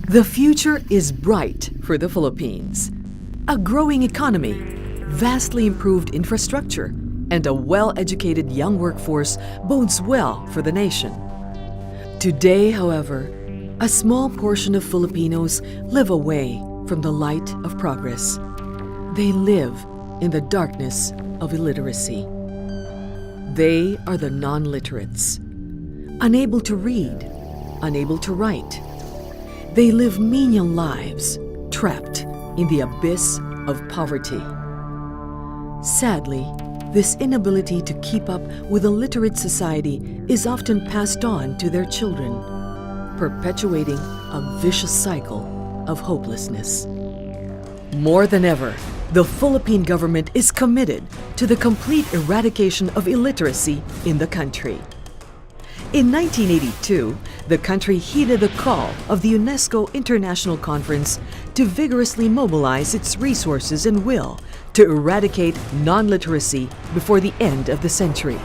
The future is bright for the Philippines. A growing economy, vastly improved infrastructure, and a well-educated young workforce bodes well for the nation. Today, however, a small portion of Filipinos live away from the light of progress. They live in the darkness of illiteracy. They are the non-literates, unable to read, unable to write. They live menial lives, trapped in the abyss of poverty. Sadly, this inability to keep up with a literate society is often passed on to their children, perpetuating a vicious cycle of hopelessness. More than ever, the Philippine government is committed to the complete eradication of illiteracy in the country. In 1982, the country heeded the call of the UNESCO International Conference to vigorously mobilize its resources and will to eradicate non-literacy before the end of the century.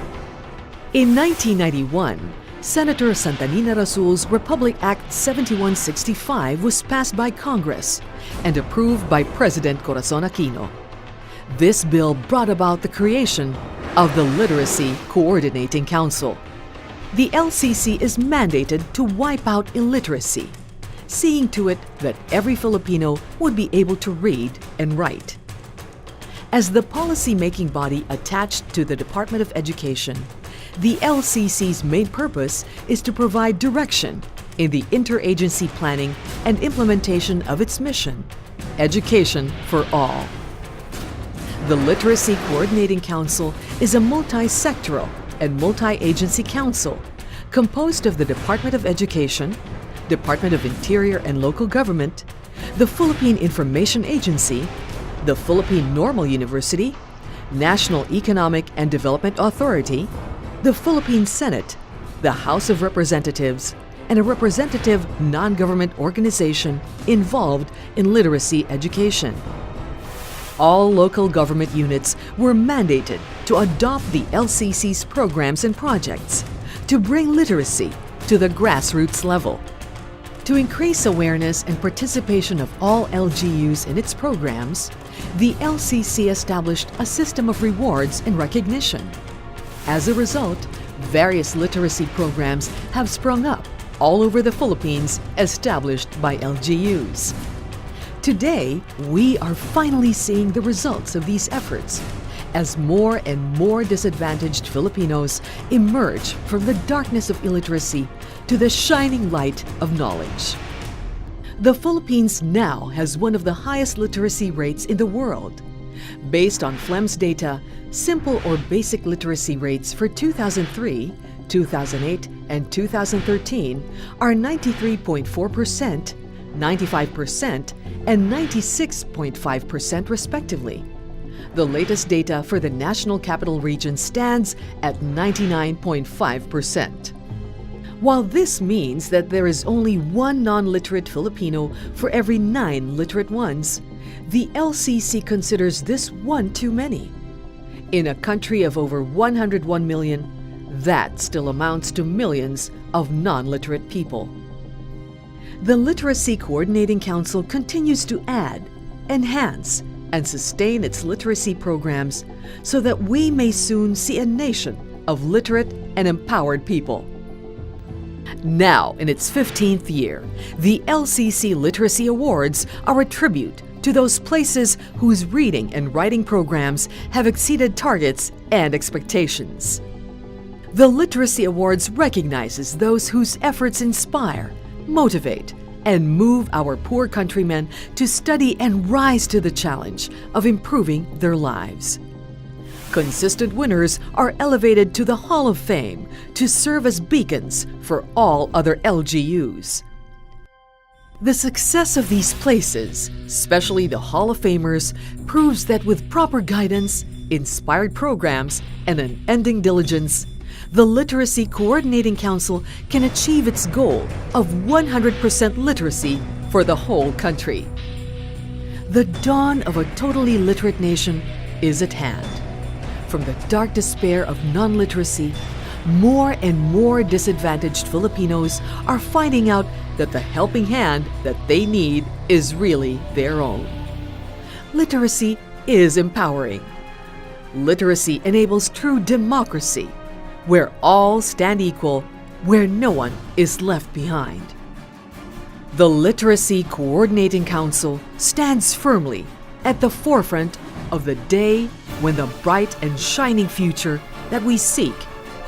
In 1991, Senator Santanina Rasul's Republic Act 7165 was passed by Congress and approved by President Corazon Aquino. This bill brought about the creation of the Literacy Coordinating Council. The LCC is mandated to wipe out illiteracy, seeing to it that every Filipino would be able to read and write. As the policy-making body attached to the Department of Education, the LCC's main purpose is to provide direction in the interagency planning and implementation of its mission, education for all. The Literacy Coordinating Council is a multi-sectoral and multi-agency council composed of the Department of Education, Department of Interior and Local Government, the Philippine Information Agency, the Philippine Normal University, National Economic and Development Authority, the Philippine Senate, the House of Representatives, and a representative non-government organization involved in literacy education. All local government units were mandated to adopt the LCC's programs and projects to bring literacy to the grassroots level. To increase awareness and participation of all LGUs in its programs, the LCC established a system of rewards and recognition. As a result, various literacy programs have sprung up all over the Philippines established by LGUs. Today, we are finally seeing the results of these efforts as more and more disadvantaged Filipinos emerge from the darkness of illiteracy to the shining light of knowledge. The Philippines now has one of the highest literacy rates in the world. Based on PHLEM's data, simple or basic literacy rates for 2003, 2008, and 2013 are 93.4%, 95%, and 96.5% respectively. The latest data for the National Capital Region stands at 99.5%. While this means that there is only one non-literate Filipino for every 9 literate ones, the LCC considers this one too many. In a country of over 101 million, that still amounts to millions of non-literate people. The Literacy Coordinating Council continues to add, enhance, and sustain its literacy programs so that we may soon see a nation of literate and empowered people. Now, in its 15th year, the LCC Literacy Awards are a tribute to those places whose reading and writing programs have exceeded targets and expectations. The Literacy Awards recognizes those whose efforts inspire, motivate, and move our poor countrymen to study and rise to the challenge of improving their lives. Consistent winners are elevated to the Hall of Fame to serve as beacons for all other LGUs. The success of these places, especially the Hall of Famers, proves that with proper guidance, inspired programs, and unending diligence, the Literacy Coordinating Council can achieve its goal of 100% literacy for the whole country. The dawn of a totally literate nation is at hand. From the dark despair of non-literacy, more and more disadvantaged Filipinos are finding out that the helping hand that they need is really their own. Literacy is empowering. Literacy enables true democracy, where all stand equal, where no one is left behind. The Literacy Coordinating Council stands firmly at the forefront of the day when the bright and shining future that we seek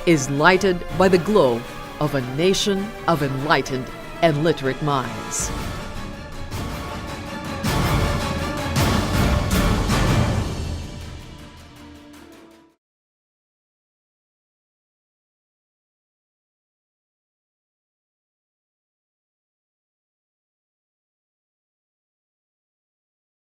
is lighted by the glow of a nation of enlightened and literate minds.